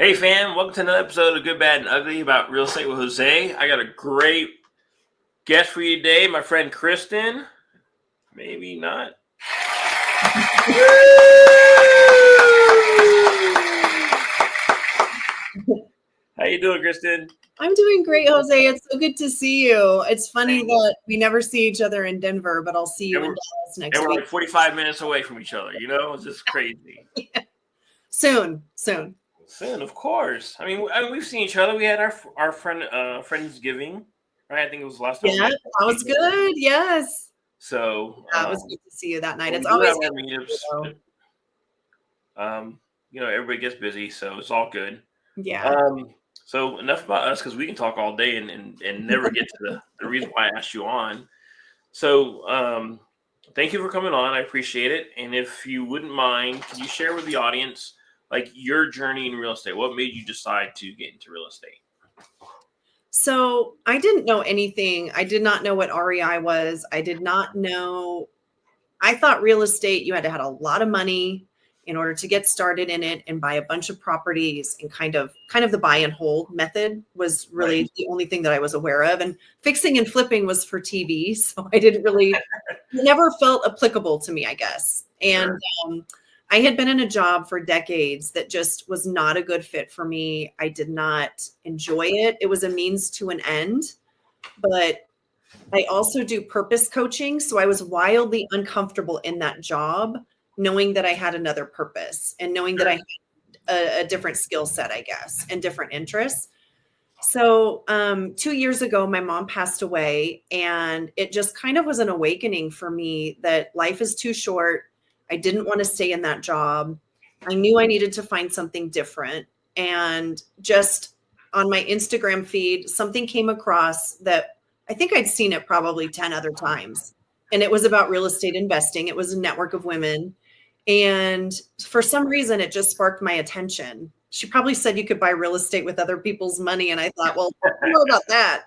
Hey fam, welcome to another episode of Good, Bad, and Ugly about real estate with Jose. I got a great guest for you today, my friend Kristyn. Maybe not. How you doing, Kristyn? I'm doing great, Jose. It's so good to see you. It's funny that we never see each other in Denver, but I'll see you in Dallas next week. We're like 45 minutes away from each other, It's just crazy. Yeah. Soon, of course. I mean, we've seen each other. We had our Friendsgiving, right? I think it was last time. Yeah, that was good. Yes. So that was good to see you that night. It's always good meetups. Everybody gets busy, so it's all good. Yeah. So enough about us, because we can talk all day and never get to the reason why I asked you on. So thank you for coming on. I appreciate it. And if you wouldn't mind, could you share with the audience like your journey in real estate? What made you decide to get into real estate? So I didn't know anything. I did not know what REI was. I did not know. I thought real estate, you had to have a lot of money in order to get started in it and buy a bunch of properties, and kind of the buy and hold method was really the only thing that I was aware of. And fixing and flipping was for TV. So I didn't really, never felt applicable to me, I guess. And I had been in a job for decades that just was not a good fit for me. I did not enjoy it. It was a means to an end, but I also do purpose coaching. So I was wildly uncomfortable in that job, knowing that I had another purpose and knowing that I had a different skill set, I guess, and different interests. So 2 years ago, my mom passed away, and it just kind of was an awakening for me that life is too short. I didn't want to stay in that job. I knew I needed to find something different. And just on my Instagram feed, something came across that I think I'd seen it probably 10 other times. And it was about real estate investing. It was a network of women. And for some reason, it just sparked my attention. She probably said you could buy real estate with other people's money. And I thought, well, I don't know about that.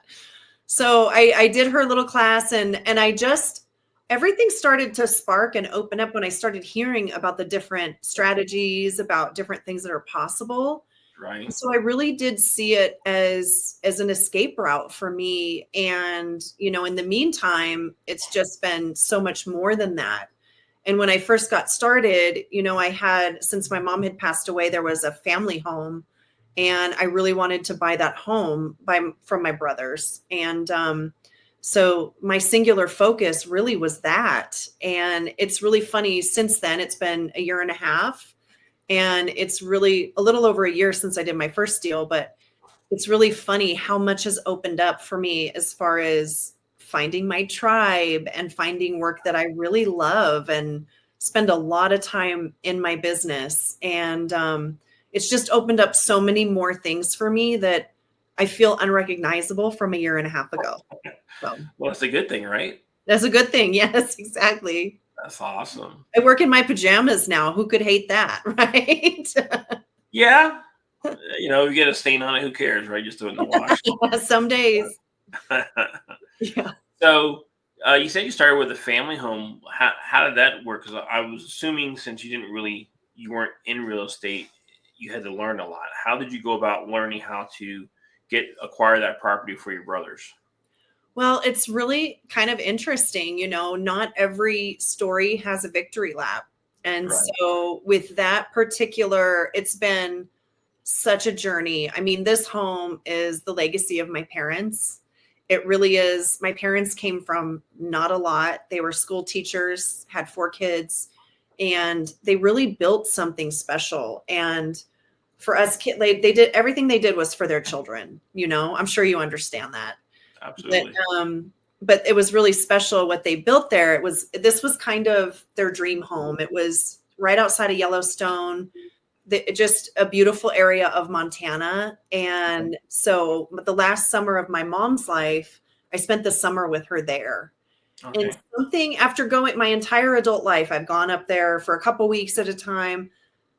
So I did her little class, and I just, everything started to spark and open up when I started hearing about the different strategies, about different things that are possible. Right. So I really did see it as an escape route for me. And, in the meantime, it's just been so much more than that. And when I first got started, I had, since my mom had passed away, there was a family home, and I really wanted to buy that home from my brothers. And so my singular focus really was that. And it's really funny, since then, it's been a year and a half. And it's really a little over a year since I did my first deal, but it's really funny how much has opened up for me as far as finding my tribe and finding work that I really love and spend a lot of time in my business. And it's just opened up so many more things for me that I feel unrecognizable from a year and a half ago. So, well, that's a good thing, right? That's a good thing. Yes, exactly. That's awesome. I work in my pajamas now. Who could hate that, right? Yeah. You get a stain on it. Who cares, right? Just do it in the wash. Some days. Yeah. So you said you started with a family home. How did that work? Because I was assuming, since you weren't in real estate, you had to learn a lot. How did you go about learning how to acquire that property for your brothers? Well, it's really kind of interesting. Not every story has a victory lap. And so with that particular, it's been such a journey. I mean, this home is the legacy of my parents. It really is. My parents came from not a lot. They were school teachers, had 4 kids, and they really built something special. And for us, they did everything they did was for their children. I'm sure you understand that. Absolutely. But it was really special what they built there. This was kind of their dream home. It was right outside of Yellowstone, just a beautiful area of Montana. And so the last summer of my mom's life, I spent the summer with her there. Okay. And something, after going my entire adult life, I've gone up there for a couple weeks at a time,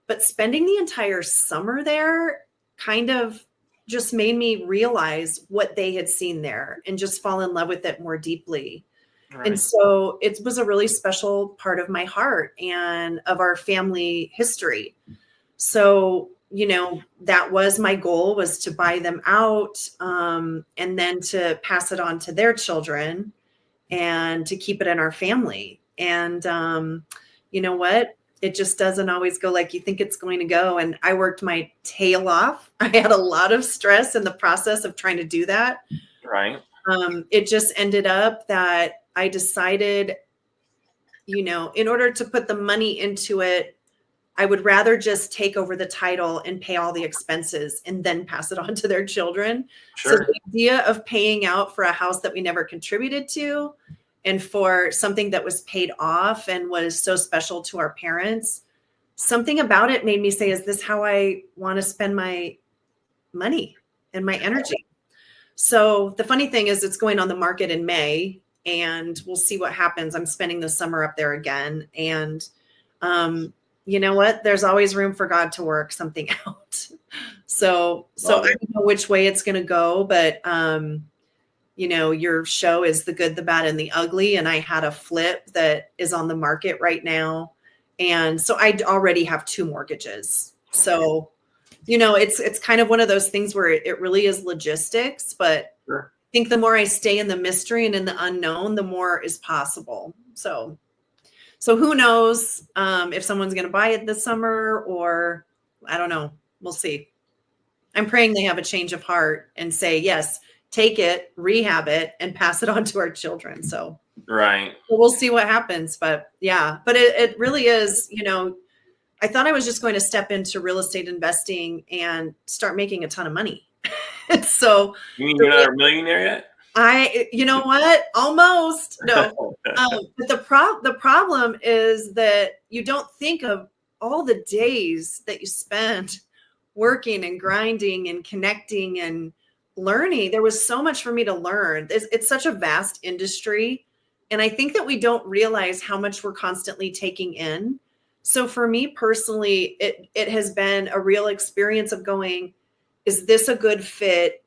but spending the entire summer there kind of just made me realize what they had seen there and just fall in love with it more deeply. Right. And so it was a really special part of my heart and of our family history. So that was my goal, was to buy them out, and then to pass it on to their children and to keep it in our family. And you know what? It just doesn't always go like you think it's going to go. And I worked my tail off. I had a lot of stress in the process of trying to do that. Right. It just ended up that I decided, in order to put the money into it, I would rather just take over the title and pay all the expenses and then pass it on to their children. Sure. So the idea of paying out for a house that we never contributed to, and for something that was paid off and was so special to our parents, something about it made me say, is this how I want to spend my money and my energy? So the funny thing is, it's going on the market in May, and we'll see what happens. I'm spending the summer up there again. And you know what? There's always room for God to work something out. So I don't know which way it's going to go, but your show is The Good, the Bad, and the Ugly. And I had a flip that is on the market right now. And so I already have 2 mortgages. So, it's kind of one of those things where it really is logistics, but Sure. I think the more I stay in the mystery and in the unknown, the more is possible. So who knows if someone's going to buy it this summer, or I don't know. We'll see. I'm praying they have a change of heart and say, yes, take it, rehab it, and pass it on to our children. So right. We'll see what happens. But yeah, but it really is, I thought I was just going to step into real estate investing and start making a ton of money. So you mean you're not a millionaire yet? You know what? Almost. No. But the problem is that you don't think of all the days that you spend working and grinding and connecting and learning. There was so much for me to learn. It's such a vast industry. And I think that we don't realize how much we're constantly taking in. So for me personally, it has been a real experience of going, is this a good fit?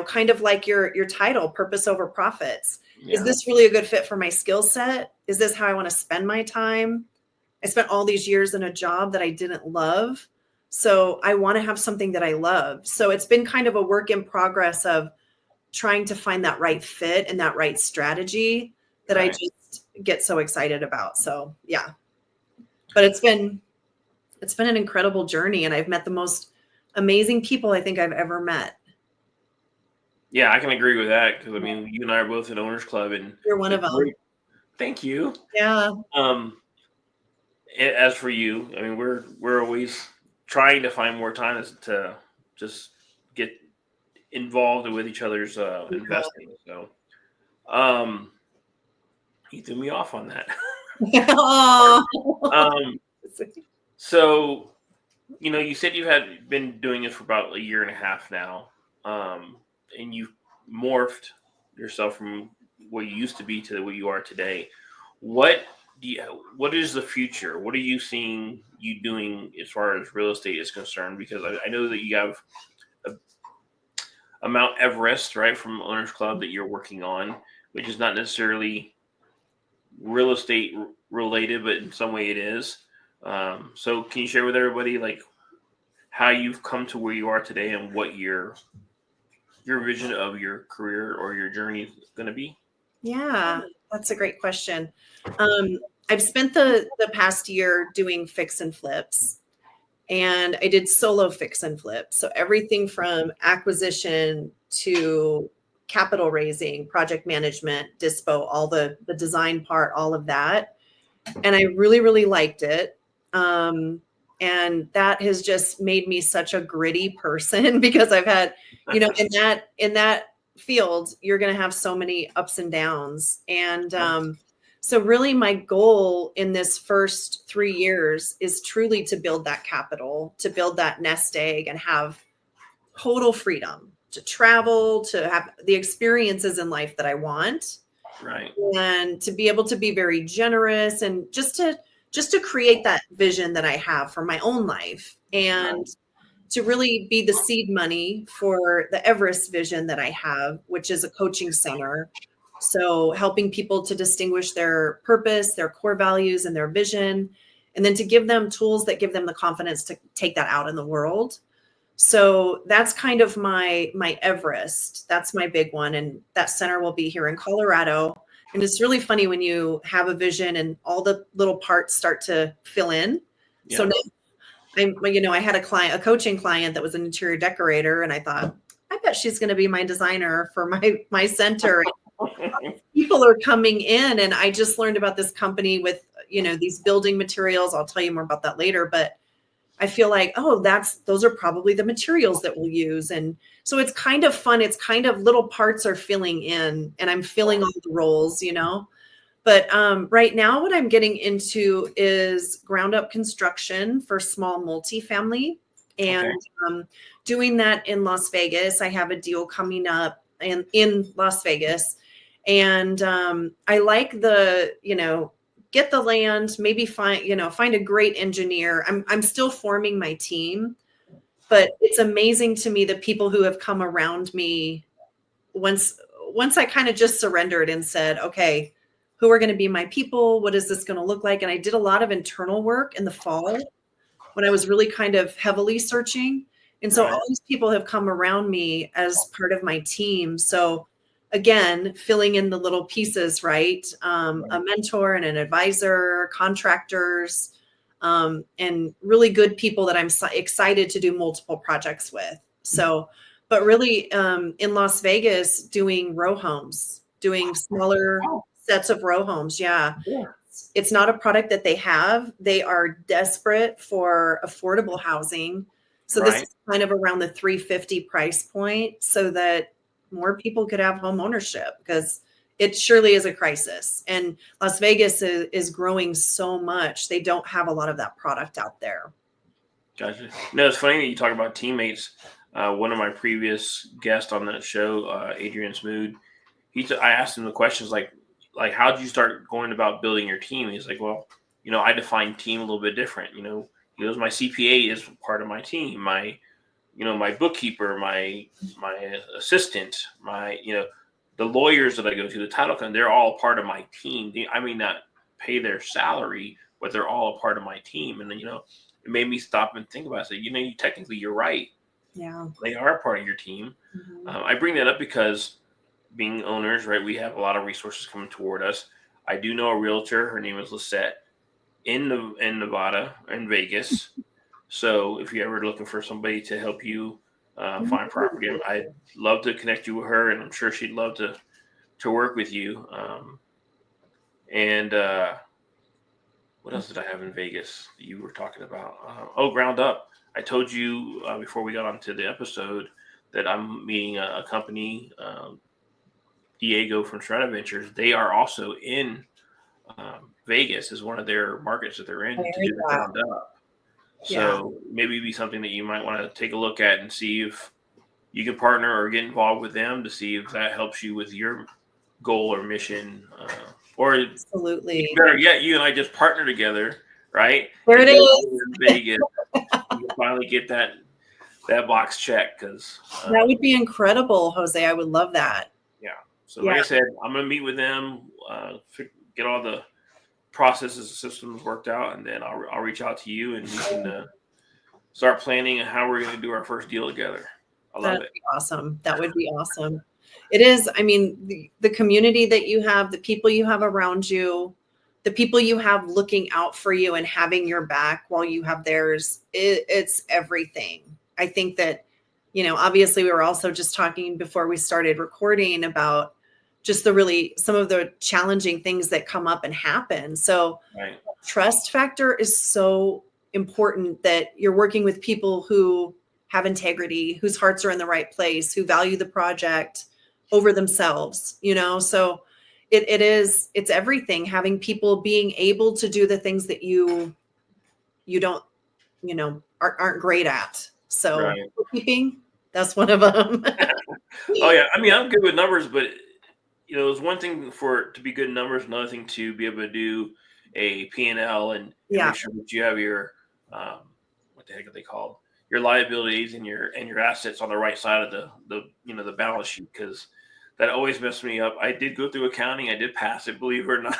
Kind of like your title, Purpose Over Profits. Yeah. Is this really a good fit for my skill set? Is this how I want to spend my time? I spent all these years in a job that I didn't love. So I want to have something that I love. So it's been kind of a work in progress of trying to find that right fit and that right strategy that right. I just get so excited about. So yeah, but it's been an incredible journey, and I've met the most amazing people I think I've ever met. Yeah, I can agree with that, because I mean, you and I are both at Owners Club, and you're one of them. Thank you. Yeah. As for you, I mean, we're always trying to find more time to just get involved with each other's investing. So, he threw me off on that. So, you said you had been doing it for about a year and a half now. And you morphed yourself from what you used to be to what you are today. What is the future? What are you seeing you doing as far as real estate is concerned? Because I know that you have a Mount Everest, right, from Owners Club that you're working on, which is not necessarily real estate related, but in some way it is. So can you share with everybody like how you've come to where you are today and what your vision of your career or your journey is going to be? Yeah, that's a great question. I've spent the past year doing fix and flips, and I did solo fix and flips. So everything from acquisition to capital raising, project management, dispo, all the design part, all of that. And I really, really liked it. And that has just made me such a gritty person, because I've had, in that field, you're going to have so many ups and downs. And so really my goal in this first 3 years is truly to build that capital, to build that nest egg, and have total freedom to travel, to have the experiences in life that I want. Right. And to be able to be very generous, and just to create that vision that I have for my own life, and to really be the seed money for the Everest vision that I have, which is a coaching center. So helping people to distinguish their purpose, their core values, and their vision, and then to give them tools that give them the confidence to take that out in the world. So that's kind of my Everest. That's my big one. And that center will be here in Colorado. And it's really funny when you have a vision and all the little parts start to fill in. So Yeah. now I had a coaching client that was an interior decorator, and I thought, I bet she's going to be my designer for my center. People are coming in, and I just learned about this company with, these building materials. I'll tell you more about that later, but I feel like, oh, those are probably the materials that we'll use. And so it's kind of fun. It's kind of little parts are filling in, and I'm filling all the roles. But right now, what I'm getting into is ground up construction for small multifamily, and Okay. doing that in Las Vegas. I have a deal coming up in Las Vegas, and I like get the land, maybe find a great engineer. I'm still forming my team, but it's amazing to me the people who have come around me once I kind of just surrendered and said, okay, who are going to be my people? What is this going to look like? And I did a lot of internal work in the fall when I was really kind of heavily searching. And so Right. all these people have come around me as part of my team. So again, filling in the little pieces, right? A mentor and an advisor, contractors, and really good people that I'm excited to do multiple projects with. So, but really in Las Vegas, doing row homes, doing smaller Oh, sets of row homes. Yeah. sure. It's not a product that they have. They are desperate for affordable housing. So this Right. is kind of around the 350 price point so that more people could have home ownership, because it surely is a crisis. And Las Vegas is growing so much. They don't have a lot of that product out there. Gotcha. No, it's funny that you talk about teammates. One of my previous guests on that show, Adrian Smood, I asked him the questions like how did you start going about building your team? He's like, well, I define team a little bit different. He goes, my CPA is part of my team. My bookkeeper, my assistant, the lawyers that I go to, the title company, they're all part of my team. I may not pay their salary, but they're all a part of my team. And then, it made me stop and think about it. So, technically you're right. Yeah. They are a part of your team. Mm-hmm. I bring that up because being owners, right, we have a lot of resources coming toward us. I do know a realtor. Her name is Lisette in Nevada, in Vegas. So if you're ever looking for somebody to help you find property, I'd love to connect you with her, and I'm sure she'd love to work with you. And what else did I have in Vegas that you were talking about? Ground Up. I told you before we got onto the episode that I'm meeting a company, Diego from Strata Ventures. They are also in Vegas as one of their markets that they're I in to heard do the that. ground up. Yeah. So maybe it'd be something that you might want to take a look at and see if you can partner or get involved with them to see if that helps you with your goal or mission. Or Absolutely. better yet, you and I just partner together, right? There And it go is. to Vegas. You can finally get that box checked because That would be incredible, Jose. I would love that. yeah. So Yeah. like I said, I'm gonna meet with them, get all the processes and systems worked out, and then I'll reach out to you and we can start planning how we're gonna do our first deal together. I love That'd it. be awesome. That would be awesome. It is. I mean, the community that you have, the people you have around you, the people you have looking out for you and having your back while you have theirs, it's everything. I think that, obviously we were also just talking before we started recording about just some of the challenging things that come up and happen. So Right. trust factor is so important, that you're working with people who have integrity, whose hearts are in the right place, who value the project over themselves, so it's everything, having people being able to do the things that you don't, aren't great at. So Right. bookkeeping, that's one of them. Oh yeah. I mean, I'm good with numbers, but it's one thing for it to be good in numbers, another thing to be able to do a P&L and Yeah. make sure that you have your what the heck are they called? Your liabilities and your assets on the right side of the balance sheet, because that always messed me up. I did go through accounting. I did pass it, believe it or not.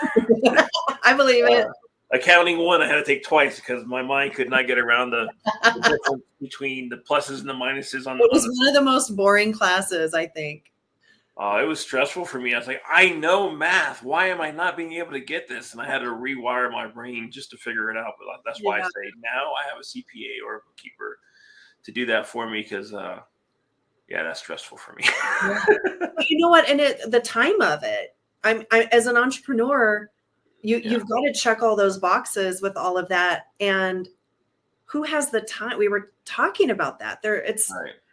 I believe it. accounting one, I had to take twice because my mind could not get around the difference between the pluses and the minuses on It was the. one of the most boring classes, I think. It was stressful for me. I was like, I know math. Why am I not being able to get this? And I had to rewire my brain just to figure it out. But that's why I Yeah. say now I have a CPA or a bookkeeper to do that for me because, yeah, that's stressful for me. You know what? And the time of it, I as an entrepreneur, you've got to check all those boxes with all of that. And who has the time? We were talking about that. Right.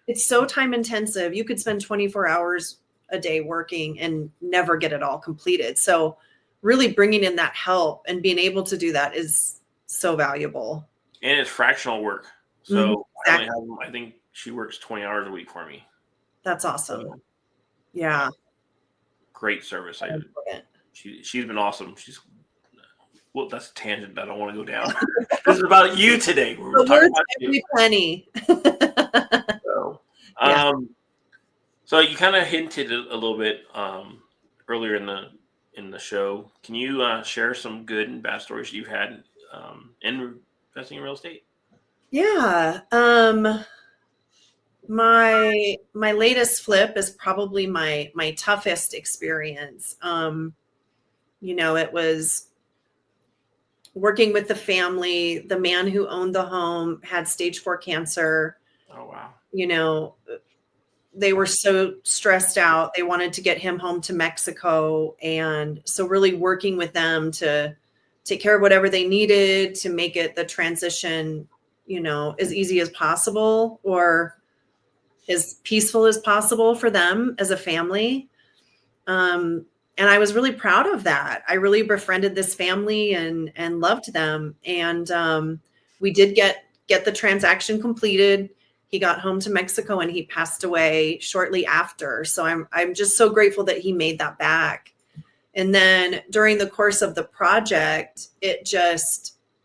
It's so time intensive. You could spend 24 hours a day working and never get it all completed. So really bringing in that help and being able to do that is so valuable. And it's fractional work. So Exactly. I think she works 20 hours a week for me. That's awesome. Yeah. Great service. She's been awesome. Well, that's a tangent that I don't want to go down. This is about you today. We're talking about you. Penny. So you kind of hinted a little bit earlier in the show. Can you share some good and bad stories you've had in investing in real estate? Yeah. My latest flip is probably my toughest experience. It was working with the family. The man who owned the home had stage 4 cancer. Oh, wow. They were so stressed out. They wanted to get him home to Mexico. And so really working with them to take care of whatever they needed to make it the transition, as easy as possible or as peaceful as possible for them as a family. And I was really proud of that. I really befriended this family and loved them. And we did get the transaction completed. He got home to Mexico and he passed away shortly after. So I'm just so grateful that he made that back. And then during the course of the project,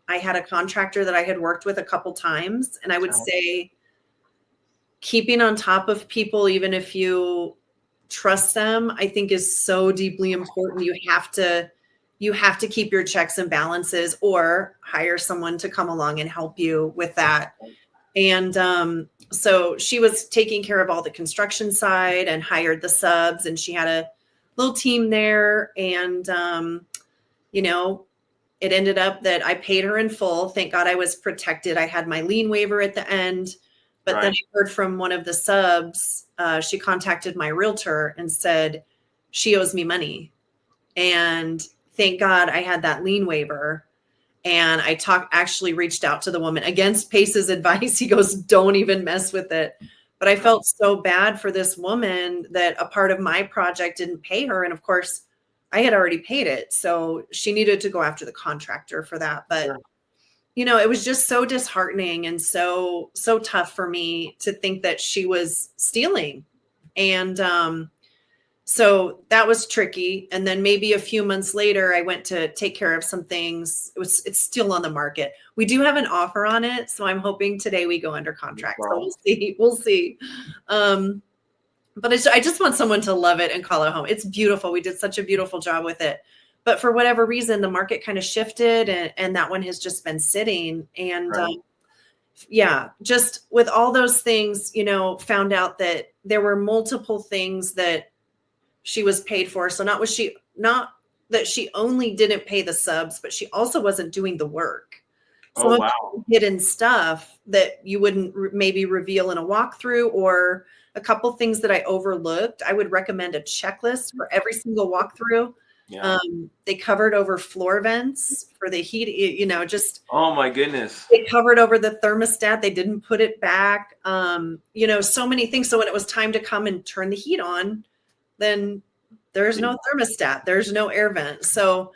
I had a contractor that I had worked with a couple times. And I would say keeping on top of people, even if you trust them, I think is so deeply important. You have to keep your checks and balances or hire someone to come along and help you with that. And so she was taking care of all the construction side and hired the subs, and she had a little team there. And, it ended up that I paid her in full. Thank God I was protected. I had my lien waiver at the end. But then I heard from one of the subs, she contacted my realtor and said, she owes me money. And thank God I had that lien waiver. And I actually reached out to the woman against Pace's advice. He goes, don't even mess with it. But I felt so bad for this woman that a part of my project didn't pay her. And of course, I had already paid it. So she needed to go after the contractor for that. But it was just so disheartening and so tough for me to think that she was stealing. And so that was tricky. And then maybe a few months later, I went to take care of some things. It's still on the market. We do have an offer on it. So I'm hoping today we go under contract. So we'll see. But I just want someone to love it and call it home. It's beautiful. We did such a beautiful job with it. But for whatever reason, the market kind of shifted and that one has just been sitting. And just with all those things, found out that there were multiple things that she was paid for. So not that she only didn't pay the subs, but she also wasn't doing the work. Some hidden stuff that you wouldn't maybe reveal in a walkthrough, or a couple things that I overlooked. I would recommend a checklist for every single walkthrough. Yeah. They covered over floor vents for the heat, just. Oh my goodness. They covered over the thermostat. They didn't put it back. So many things. So when it was time to come and turn the heat on, then there's no thermostat. There's no air vent. So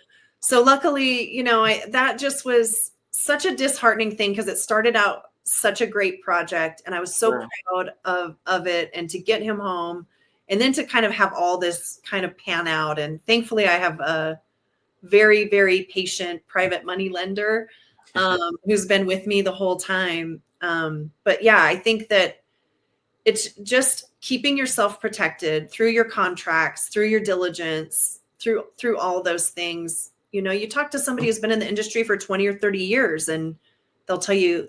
luckily, that just was such a disheartening thing because it started out such a great project and I was so proud of it, and to get him home and then to kind of have all this kind of pan out. And thankfully I have a very, very patient private money lender who's been with me the whole time. But yeah, I think that it's just keeping yourself protected through your contracts, through your diligence, through all those things, You know, you talk to somebody who's been in the industry for 20 or 30 years and they'll tell you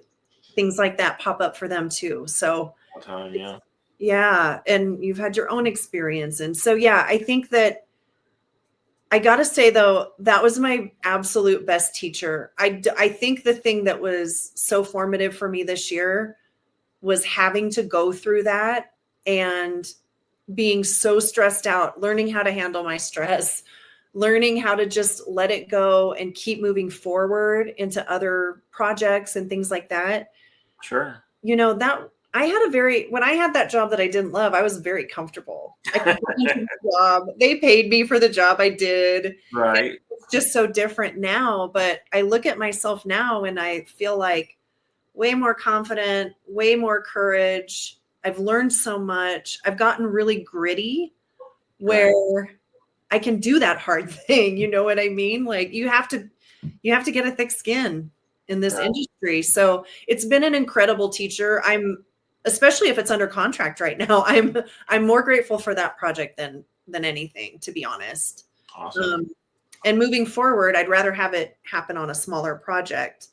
things like that pop up for them too. So Yeah. yeah, and you've had your own experience. And so, yeah, I think that I got to say, though, that was my absolute best teacher. I think the thing that was so formative for me this year was having to go through that and being so stressed out, learning how to handle my stress, learning how to just let it go and keep moving forward into other projects and things like that. Sure. You know, that when I had that job that I didn't love, I was very comfortable. I could get into the job. They paid me for the job I did. Right. It's just so different now. But I look at myself now and I feel like way more confident, way more courage. I've learned so much. I've gotten really gritty where I can do that hard thing. You know what I mean? Like you have to get a thick skin in this industry. So it's been an incredible teacher. Especially if it's under contract right now, I'm more grateful for that project than anything, to be honest. Awesome. And moving forward, I'd rather have it happen on a smaller project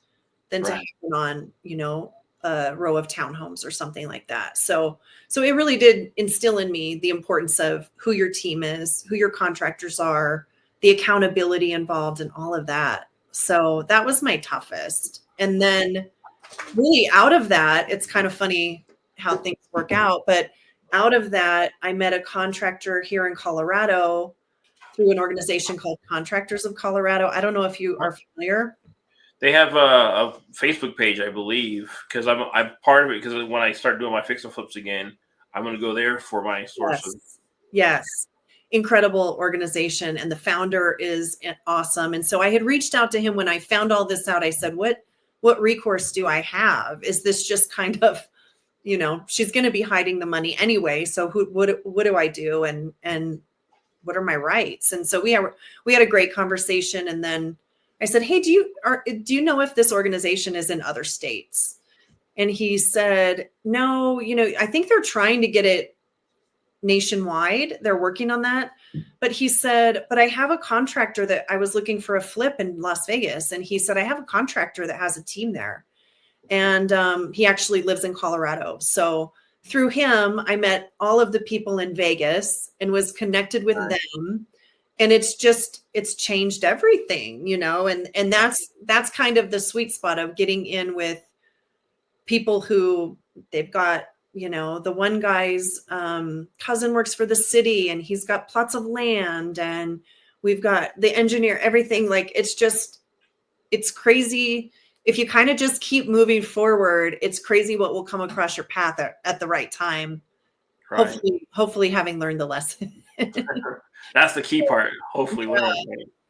than to happen on, you know, a row of townhomes or something like that. So it really did instill in me the importance of who your team is, who your contractors are, the accountability involved and all of that. So that was my toughest. And then really out of that, it's kind of funny how things work out, but out of that, I met a contractor here in Colorado through an organization called Contractors of Colorado. I don't know if you are familiar. They have a Facebook page, I believe, because I'm part of it. Because when I start doing my fix and flips again, I'm going to go there for my source. Yes. Incredible organization. And the founder is awesome. And so I had reached out to him when I found all this out. I said, what recourse do I have? Is this just kind of, you know, she's going to be hiding the money anyway. So what do I do? And what are my rights? And so we had a great conversation. And then I said, hey, do you know if this organization is in other states? And he said, no, you know, I think they're trying to get it nationwide. They're working on that. But he said, but I have a contractor that I was looking for a flip in Las Vegas. And he said, I have a contractor that has a team there. And he actually lives in Colorado. So through him, I met all of the people in Vegas and was connected with them. And it's changed everything, you know, and that's kind of the sweet spot of getting in with people who they've got, you know, the one guy's cousin works for the city and he's got plots of land and we've got the engineer, everything. Like, it's crazy. If you kind of just keep moving forward, it's crazy what will come across your path at the right time. Right. Hopefully having learned the lesson. That's the key part. Hopefully learn.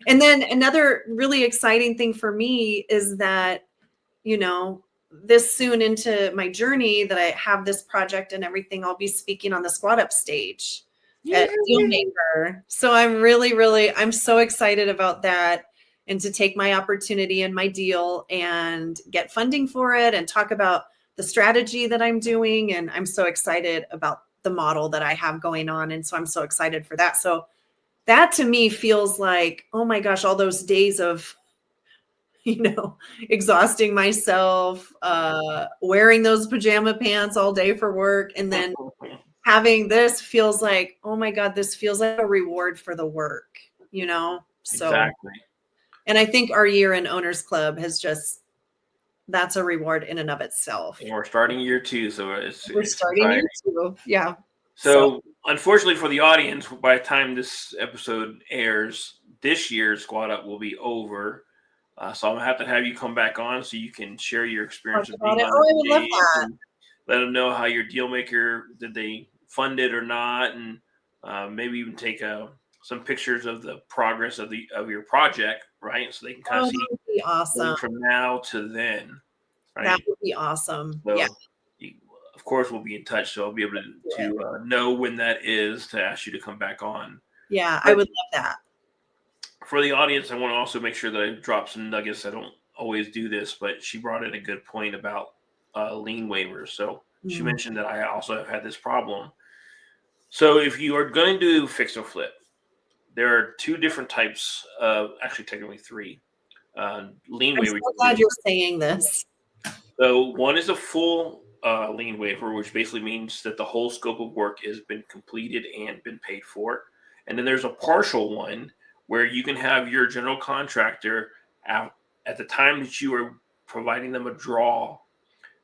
And then another really exciting thing for me is that, you know, this soon into my journey that I have this project and everything, I'll be speaking on the Squad Up stage at Dealmaker. So I'm so excited about that. And to take my opportunity and my deal and get funding for it and talk about the strategy that I'm doing. And I'm so excited about the model that I have going on. And so I'm so excited for that. So that to me feels like, oh my gosh, all those days of, you know, exhausting myself, wearing those pajama pants all day for work. And then having this feels like, oh my God, this feels like a reward for the work, you know? So exactly. And I think our year in Owners Club that's a reward in and of itself. And we're starting year 2, so we're starting year 2. Yeah. So unfortunately for the audience, by the time this episode airs, this year's Squad Up will be over. So I'm going to have you come back on so you can share your experience of being on I would love that. Let them know how your Dealmaker, did they fund it or not, and maybe even take some pictures of the progress of your project, right? So they can kind of see awesome from now to then. Right? That would be awesome. So, yeah. Of course, we'll be in touch, so I'll be able to know when that is to ask you to come back on. Yeah, I would love that. For the audience, I want to also make sure that I drop some nuggets. I don't always do this, but she brought in a good point about lien waivers. So she mentioned that I also have had this problem. So if you are going to do fix or flip, there are two different types of, actually technically three, lien I'm waiver. so glad you're saying this. So one is a full lien waiver, which basically means that the whole scope of work has been completed and been paid for. And then there's a partial one where you can have your general contractor at the time that you are providing them a draw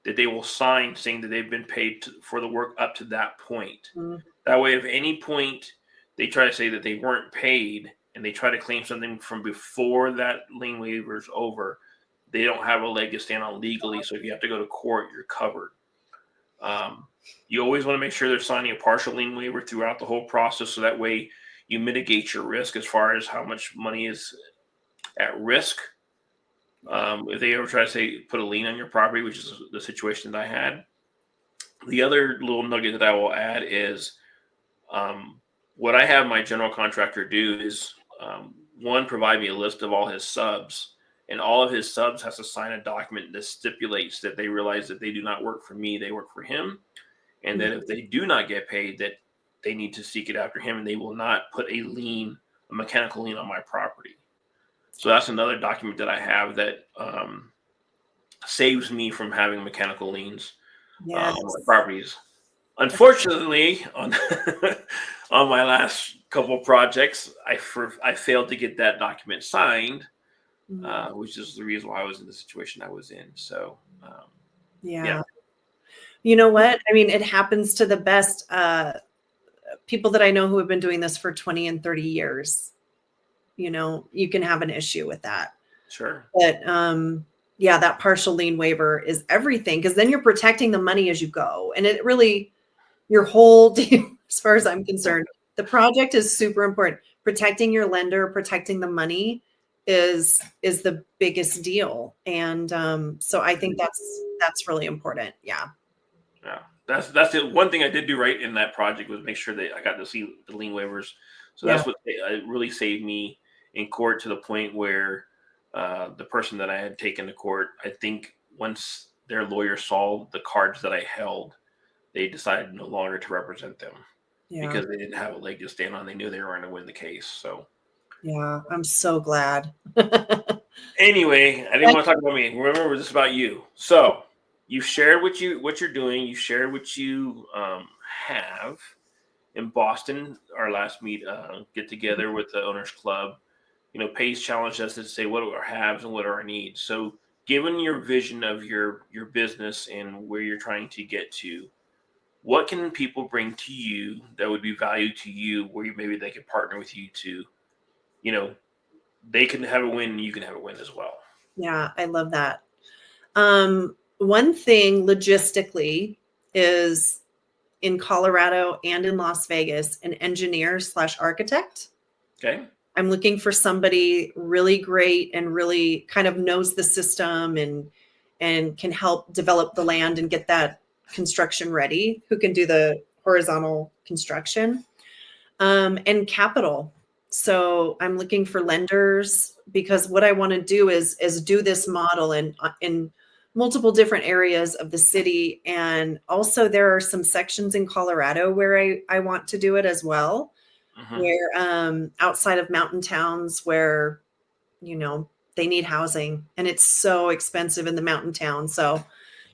that they will sign saying that they've been paid for the work up to that point. Mm, That way, if any point they try to say that they weren't paid and they try to claim something from before that lien waiver is over, they don't have a leg to stand on legally. So if you have to go to court, you're covered. Um, you always want to make sure they're signing a partial lien waiver throughout the whole process, so that way you mitigate your risk as far as how much money is at risk. If they ever try to say put a lien on your property, which is the situation that I had. The other little nugget that I will add is what I have my general contractor do is one, provide me a list of all his subs, and all of his subs has to sign a document that stipulates that they realize that they do not work for me, they work for him, and that if they do not get paid, that they need to seek it after him, and they will not put a lien, a mechanical lien on my property. So that's another document that I have that saves me from having mechanical liens yes. on my properties. Unfortunately, on on my last couple projects, I failed to get that document signed, which is the reason why I was in the situation I was in. So, yeah, Yeah. You know what? I mean, it happens to the best people that I know who have been doing this for 20 and 30 years. You know, you can have an issue with that. sure. But yeah, that partial lien waiver is everything, because then you're protecting the money as you go. And it really, your whole deal, as far as I'm concerned, the project is super important. Protecting your lender, protecting the money is the biggest deal. And so I think that's really important. Yeah. Yeah, that's the one thing I did do right in that project was make sure that I got to see the lien waivers. So Yeah. that's what it really saved me in court to the point where the person that I had taken to court, I think once their lawyer saw the cards that I held, they decided no longer to represent them Yeah. because they didn't have a leg to stand on. They knew they were going to win the case. So Yeah. I'm so glad. anyway, I didn't want to talk about me. Remember, this is about you. So you've shared what you're doing. You shared what you have in Boston. Our last get together with the owners club. You know, Pace challenged us to say what are our haves and what are our needs. So, given your vision of your business and where you're trying to get to, what can people bring to you that would be value to you, where maybe they could partner with you to, you know, they can have a win and you can have a win as well. Yeah, I love that. One thing logistically is in Colorado and in Las Vegas, an engineer / architect. Okay. I'm looking for somebody really great and really kind of knows the system and can help develop the land and get that construction ready, who can do the horizontal construction, and capital. So I'm looking for lenders, because what I want to do is do this model in multiple different areas of the city. And also there are some sections in Colorado where I want to do it as well, Mm-hmm. where outside of mountain towns where, you know, they need housing and it's so expensive in the mountain town. So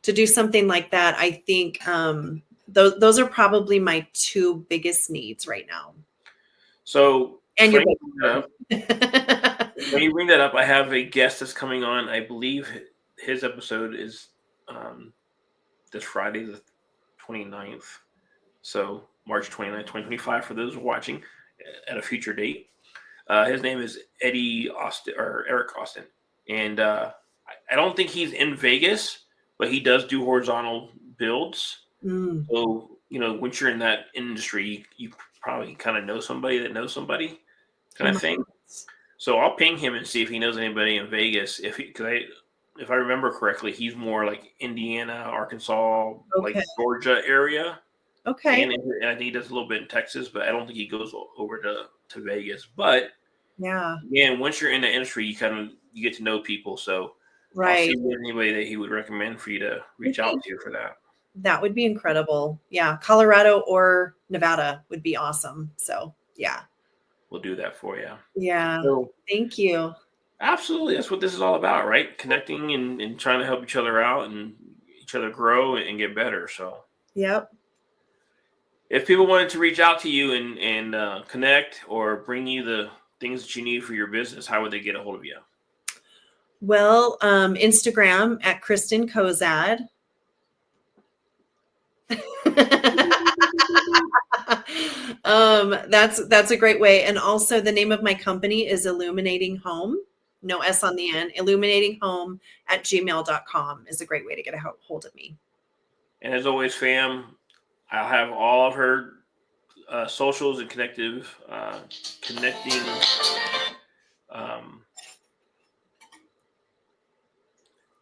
to do something like that, I think those are probably my two biggest needs right now. So, And your when you bring that up, I have a guest that's coming on. I believe his episode is um, this Friday, the 29th. So, March 29th, 2025, for those watching at a future date. His name is Eddie Austin or Eric Austin. And I don't think he's in Vegas, but he does do horizontal builds. Mm. So, you know, once you're in that industry, you probably kind of know somebody that knows somebody Oh kind my of thing. goodness. So I'll ping him and see if he knows anybody in Vegas. If I remember correctly, he's more like Indiana, Arkansas, like Okay. Georgia area, Okay. and I think he does a little bit in Texas, but I don't think he goes over to Vegas. But Yeah. again, once you're in the industry, you get to know people. So I'll see Right. if there's anybody that he would recommend for you to reach out to for that. That would be incredible. Yeah. Colorado or Nevada would be awesome. So yeah. will do that for you. Yeah. So Thank you. absolutely, that's what this is all about, right? Connecting and trying to help each other out and each other grow and get better. So Yep. if people wanted to reach out to you and connect or bring you the things that you need for your business, how would they get a hold of you? Well, Instagram at Kristyn Kozad. That's a great way. And also the name of my company is Illuminating Home. No S on the end. Illuminating Home at gmail.com is a great way to get a hold of me. And as always, fam, I'll have all of her socials and um,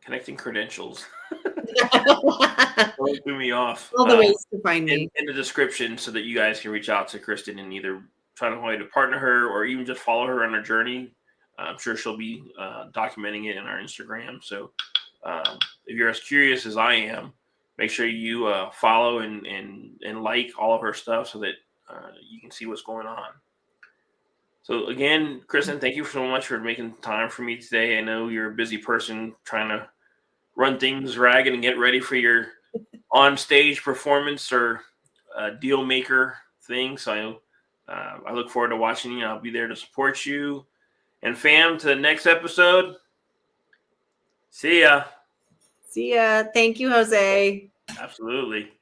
connecting credentials. Don't threw me off. All the ways to find me. In the description so that you guys can reach out to Kristyn and either try to find a partner her or even just follow her on her journey. I'm sure she'll be documenting it in our Instagram. So if you're as curious as I am, make sure you follow and like all of her stuff so that you can see what's going on. So again, Kristyn, thank you so much for making time for me today. I know you're a busy person trying to run things ragged and get ready for your on stage performance or deal maker thing. So I look forward to watching you. I'll be there to support you. And fam, to the next episode. See ya. See ya. Thank you, Jose. Absolutely.